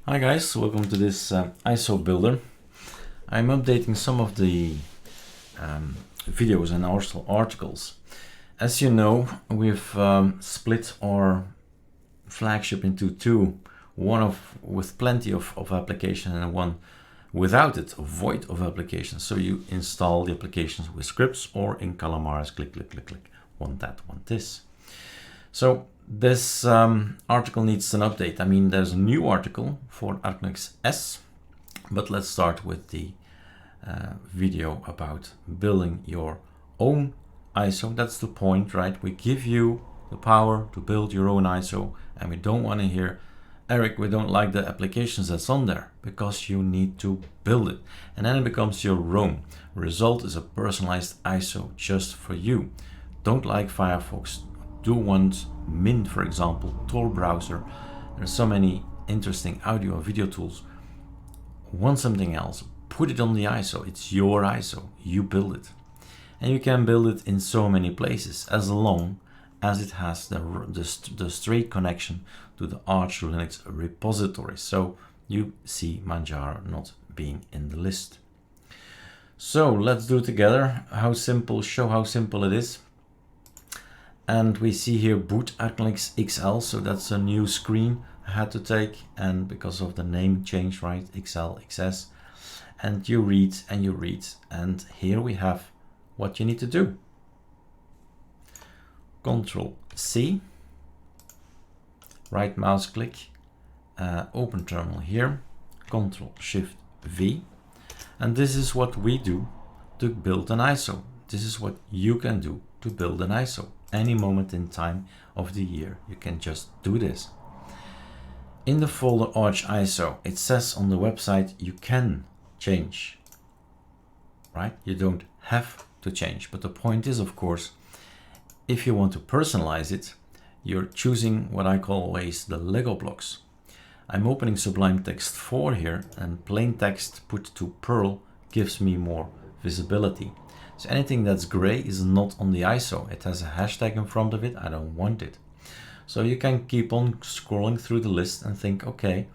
Hi guys, welcome to this ISO builder. I'm updating some of the videos and also articles. As you know, we've split our flagship into two, one with plenty of applications and one without it, void of applications. So you install the applications with scripts or in Calamares, click, click, click, click, want that, want this. So this article needs an update. I mean, there's a new article for ArcoLinuxS, but let's start with the video about building your own ISO. That's the point, right? We give you the power to build your own ISO, and we don't want to hear, Eric, we don't like the applications that's on there, because you need to build it. And then it becomes your own. Result is a personalized ISO just for you. Don't like Firefox. Do want Mint, for example, Tor browser. There's so many interesting audio and video tools. Want something else, put it on the ISO. It's your ISO, you build it. And you can build it in so many places as long as it has the straight connection to the ArcoLinux repository. So you see Manjaro not being in the list. So let's do it together. Show how simple it is. And we see here boot ArcoLinuxL, so that's a new screen I had to take, and because of the name change, right, XL, XS, and you read and you read, and here we have what you need to do. Control C, right mouse click, open terminal here, Control Shift V, and this is what we do to build an ISO. This is what you can do to build an ISO. Any moment in time of the year, you can just do this. In the folder Arch ISO, it says on the website you can change, right? You don't have to change, but the point is, of course, if you want to personalize it, you're choosing what I call always the Lego blocks. I'm opening Sublime Text 4 here, and plain text put to Perl gives me more visibility. So anything that's gray is not on the ISO. It has a hashtag in front of it. I don't want it. So you can keep on scrolling through the list and think, okay,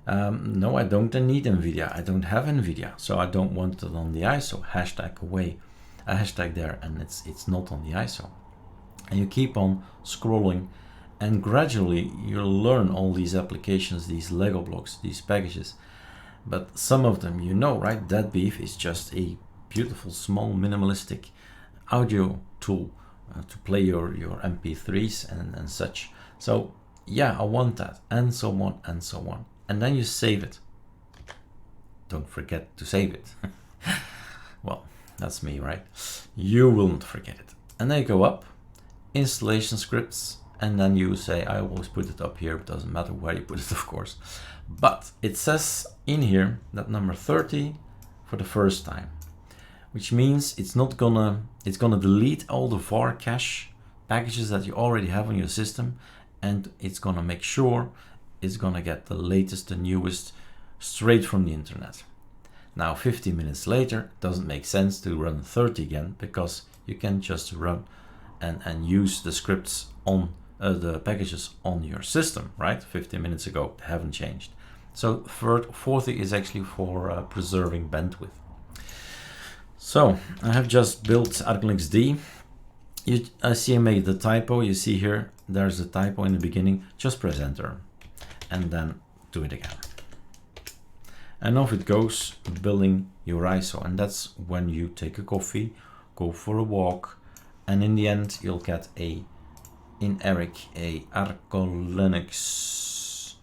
no, I don't need NVIDIA. I don't have NVIDIA, so I don't want it on the ISO. Hashtag away, a hashtag there, and it's not on the ISO. And you keep on scrolling, and gradually you'll learn all these applications, these Lego blocks, these packages. But some of them, you know, right? Deadbeef is just a beautiful, small, minimalistic audio tool to play your MP3s and such. So yeah, I want that, and so on and so on. And then you save it. Don't forget to save it. Well, that's me, right? You will not forget it. And then you go up, installation scripts, and then you say, I always put it up here. It doesn't matter where you put it, of course. But it says in here that number 30 for the first time, which means it's gonna delete all the var cache packages that you already have on your system, and it's gonna make sure it's gonna get the latest, the newest, straight from the internet. Now 50 minutes later, it doesn't make sense to run 30 again, because you can just run and use the scripts on the packages on your system, right? 50 minutes ago, they haven't changed. So 40 is actually for preserving bandwidth. So I have just built ArcoLinuxD. I see I made the typo. You see here, there's a typo in the beginning. Just press enter and then do it again. And off it goes, building your ISO. And that's when you take a coffee, go for a walk, and in the end, you'll get a ArcoLinux.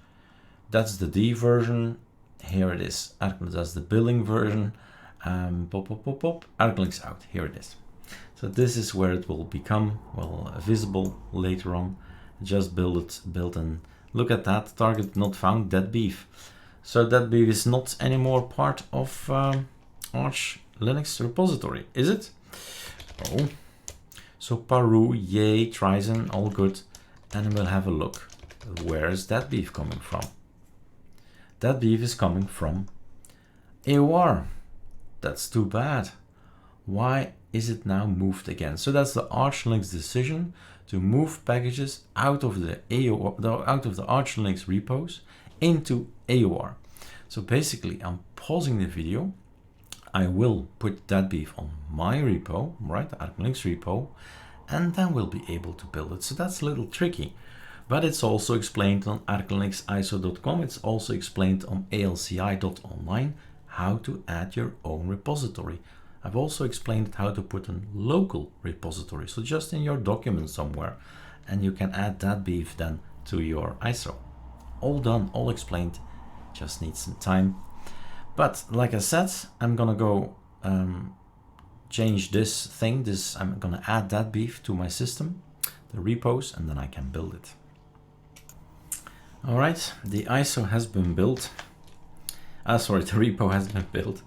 That's the D version. Here it is. That's the billing version. ArcoLinux out. Here it is. So this is where it will become visible later on. Just built and look at that. Target not found. Deadbeef. So Deadbeef is not anymore part of ArcoLinux repository, is it? Oh, so Paru, yay, Trizen, all good. And we'll have a look. Where is Deadbeef coming from? Deadbeef is coming from AOR. That's too bad. Why is it now moved again? So that's the ArcoLinux decision to move packages out of the ARcoLinux repos into AUR. So basically I'm pausing the video. I will put that beef on my repo, right, the ArcoLinux repo, and then we'll be able to build it. So that's a little tricky, but it's also explained on ArcoLinuxISO.com. It's also explained on alci.online how to add your own repository. I've also explained how to put a local repository, so just in your document somewhere, and you can add that beef then to your ISO. All done, all explained, just need some time. But like I said, I'm gonna go change this thing. I'm gonna add that beef to my system, the repos, and then I can build it. All right, the ISO has been built. Sorry, the repo has been built.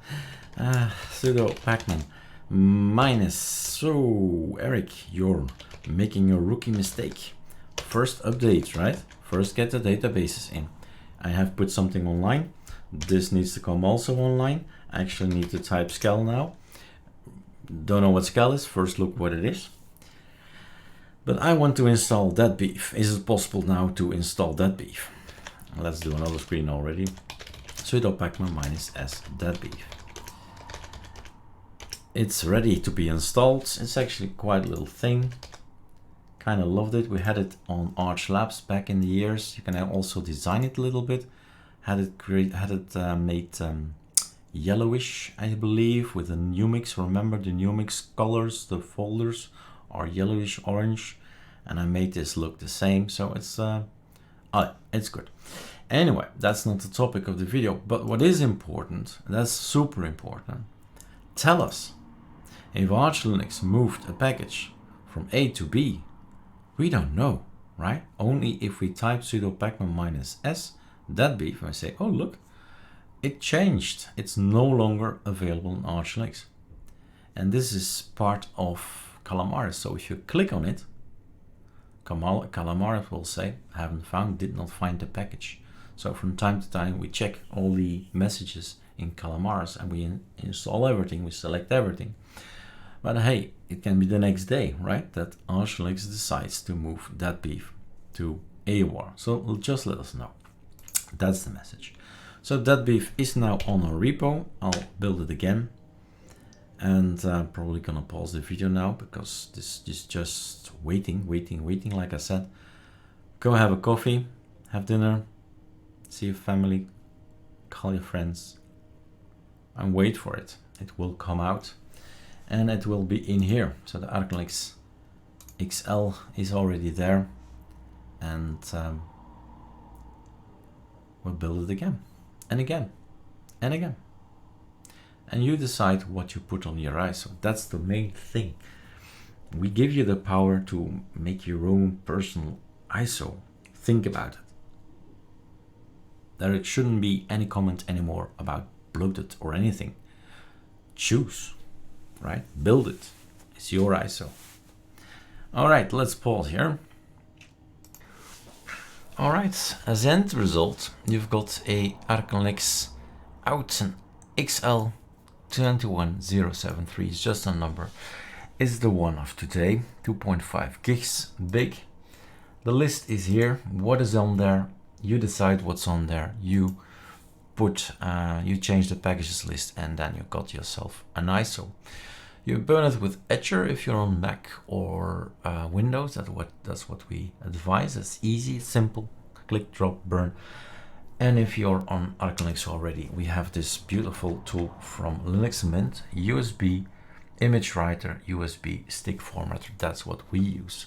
Sudo pacman minus. So Eric, you're making a rookie mistake. First update, right? First get the databases in. I have put something online. This needs to come also online. I actually need to type scal now. Don't know what scal is. First look what it is. But I want to install that beef. Is it possible now to install that beef? Let's do another screen already. Sudo pacman minus s that beef. It's ready to be installed. It's actually quite a little thing. Kind of loved it. We had it on Arch Labs back in the years. You can also design it a little bit. Had it made yellowish, I believe, with a Numix. Remember the Numix colors, the folders are yellowish orange, and I made this look the same. So it's good. Anyway, that's not the topic of the video, but what is important, that's super important. Tell us if Arch Linux moved a package from A to B. We don't know, right? Only if we type sudo pacman minus s that beef, I say, oh look, it changed. It's no longer available in Arch Linux. And this is part of Calamares. So if you click on it, Calamares will say, haven't found, did not find the package. So from time to time, we check all the messages in Calamares and we install everything, we select everything. But hey, it can be the next day, right? That Arch Linux decides to move that beef to AUR. So just let us know. That's the message. So that beef is now on our repo. I'll build it again. And probably gonna pause the video now because this is just waiting. Like I said, go have a coffee, have dinner, see your family, call your friends, and wait for it. It will come out and it will be in here. So the ArcoLinuxL is already there, and we'll build it again and again and again. And you decide what you put on your ISO. That's the main thing. We give you the power to make your own personal ISO. Think about it. There shouldn't be any comment anymore about bloated or anything. Choose, right? Build it. It's your ISO. All right, let's pause here. All right, as end result, you've got a ArcoLinux Autzen XL 21073. It's just a number. It's the one of today, 2.5 gigs big. The list is here. What is on there? You decide what's on there. You put, you change the packages list, and then you got yourself an ISO. You burn it with Etcher if you're on Mac or Windows. That's what we advise. It's easy, simple, click, drop, burn. And if you're on ArcoLinux already, we have this beautiful tool from Linux Mint, USB image writer, USB stick formatter. That's what we use.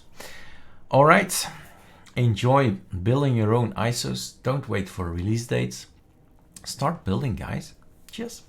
All right, enjoy building your own ISOs. Don't wait for release dates. Start building, guys. Cheers.